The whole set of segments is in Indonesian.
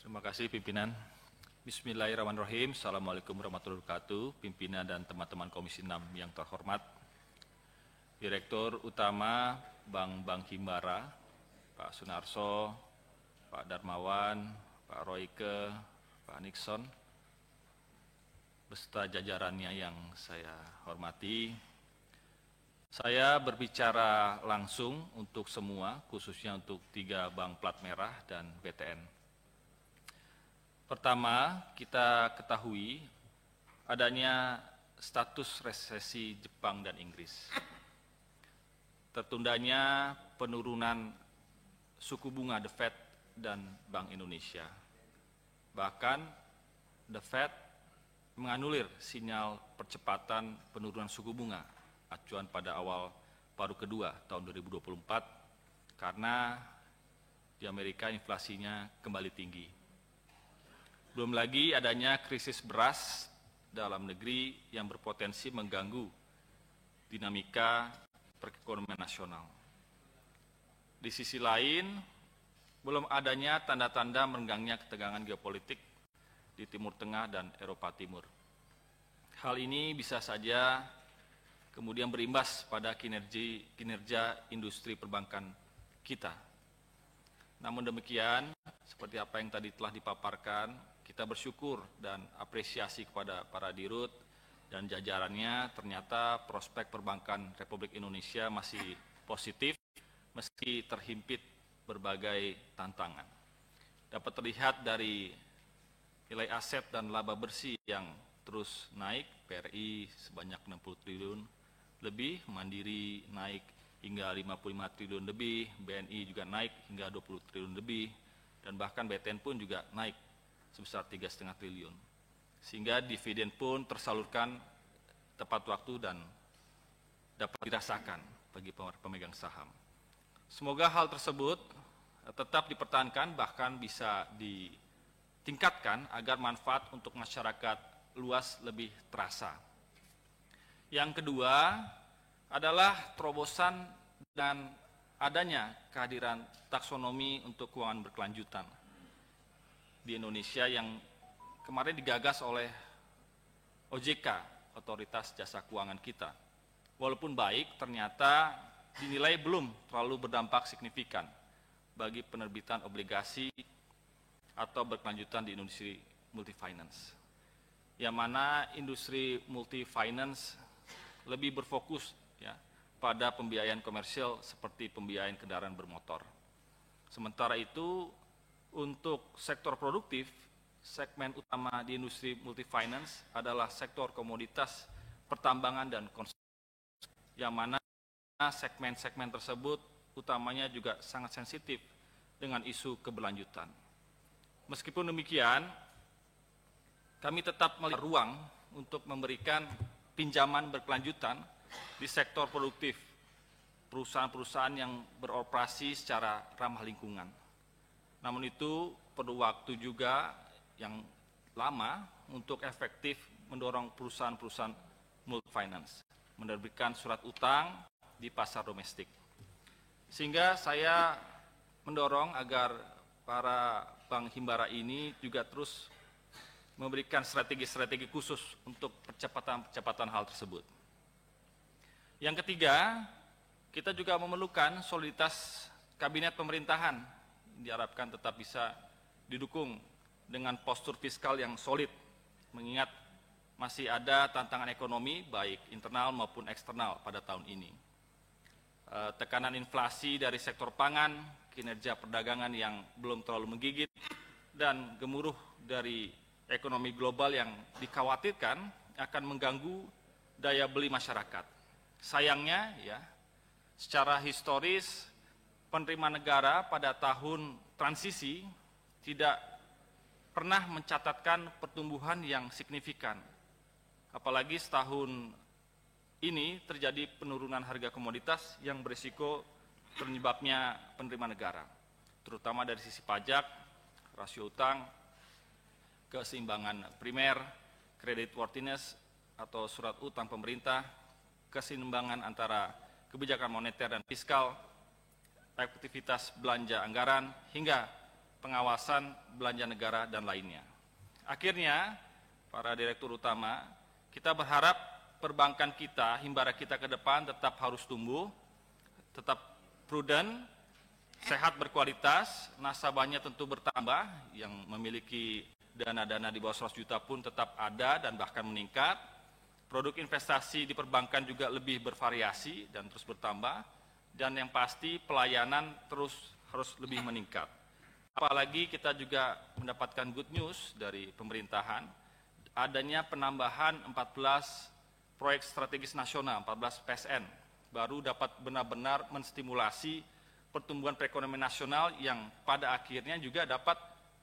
Terima kasih pimpinan. Bismillahirrahmanirrahim. Assalamualaikum warahmatullahi wabarakatuh. Pimpinan dan teman-teman Komisi 6 yang terhormat. Direktur Utama Bank Himbara, Pak Sunarso, Pak Darmawan, Pak Royke, Pak Nixon, beserta jajarannya yang saya hormati. Saya berbicara langsung untuk semua, khususnya untuk 3 bank plat merah dan BTN. Pertama, kita ketahui adanya status resesi Jepang dan Inggris. Tertundanya penurunan suku bunga The Fed dan Bank Indonesia. Bahkan The Fed menganulir sinyal percepatan penurunan suku bunga acuan pada awal paruh kedua tahun 2024 karena di Amerika inflasinya kembali tinggi. Belum lagi adanya krisis beras dalam negeri yang berpotensi mengganggu dinamika perekonomian nasional. Di sisi lain, belum adanya tanda-tanda merenggangnya ketegangan geopolitik di Timur Tengah dan Eropa Timur. Hal ini bisa saja kemudian berimbas pada kinerja industri perbankan kita. Namun demikian, seperti apa yang tadi telah dipaparkan, kita bersyukur dan apresiasi kepada para dirut dan jajarannya. Ternyata prospek perbankan Republik Indonesia masih positif meski terhimpit berbagai tantangan. Dapat terlihat dari nilai aset dan laba bersih yang terus naik, BRI sebanyak 60 triliun lebih, Mandiri naik hingga 55 triliun lebih, BNI juga naik hingga 20 triliun lebih, dan bahkan BTN pun juga naik sebesar 3,5 triliun. Sehingga dividen pun tersalurkan tepat waktu dan dapat dirasakan bagi pemegang saham. Semoga hal tersebut tetap dipertahankan, bahkan bisa ditingkatkan agar manfaat untuk masyarakat luas lebih terasa. Yang kedua adalah terobosan dan adanya kehadiran taksonomi untuk keuangan berkelanjutan di Indonesia yang kemarin digagas oleh OJK, Otoritas Jasa Keuangan kita. Walaupun baik, ternyata dinilai belum terlalu berdampak signifikan bagi penerbitan obligasi atau berkelanjutan di industri multifinance. Yang mana industri multifinance lebih berfokus pada pembiayaan komersial seperti pembiayaan kendaraan bermotor. Sementara itu, untuk sektor produktif, segmen utama di industri multifinance adalah sektor komoditas, pertambangan, dan konstruksi, yang mana segmen-segmen tersebut utamanya juga sangat sensitif dengan isu keberlanjutan. Meskipun demikian, kami tetap melihat ruang untuk memberikan pinjaman berkelanjutan di sektor produktif, perusahaan-perusahaan yang beroperasi secara ramah lingkungan. Namun itu perlu waktu juga yang lama untuk efektif mendorong perusahaan-perusahaan multifinance menerbitkan surat utang di pasar domestik. Sehingga saya mendorong agar para bank himbara ini juga terus memberikan strategi-strategi khusus untuk percepatan hal tersebut. Yang ketiga, kita juga memerlukan soliditas kabinet pemerintahan, diharapkan tetap bisa didukung dengan postur fiskal yang solid, mengingat masih ada tantangan ekonomi baik internal maupun eksternal pada tahun ini. Tekanan inflasi dari sektor pangan, kinerja perdagangan yang belum terlalu menggigit, dan gemuruh dari ekonomi global yang dikhawatirkan akan mengganggu daya beli masyarakat. Sayangnya, secara historis, penerimaan negara pada tahun transisi tidak pernah mencatatkan pertumbuhan yang signifikan. Apalagi setahun ini terjadi penurunan harga komoditas yang berisiko penyebabnya penerimaan negara, terutama dari sisi pajak, rasio utang, keseimbangan primer, creditworthiness atau surat utang pemerintah, keseimbangan antara kebijakan moneter dan fiskal, efektivitas belanja anggaran, hingga pengawasan belanja negara, dan lainnya. Akhirnya, para direktur utama, kita berharap perbankan kita, himbara kita ke depan tetap harus tumbuh, tetap prudent, sehat berkualitas, nasabahnya tentu bertambah, yang memiliki dana-dana di bawah 100 juta pun tetap ada dan bahkan meningkat. Produk investasi di perbankan juga lebih bervariasi dan terus bertambah, dan yang pasti pelayanan terus harus lebih meningkat. Apalagi kita juga mendapatkan good news dari pemerintahan, adanya penambahan 14 proyek strategis nasional, 14 PSN, baru dapat benar-benar menstimulasi pertumbuhan perekonomian nasional yang pada akhirnya juga dapat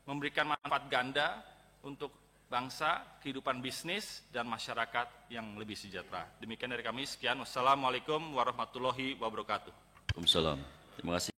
memberikan manfaat ganda untuk bangsa, kehidupan bisnis, dan masyarakat yang lebih sejahtera. Demikian dari kami, sekian. Wassalamualaikum warahmatullahi wabarakatuh. Waalaikumsalam. Terima kasih.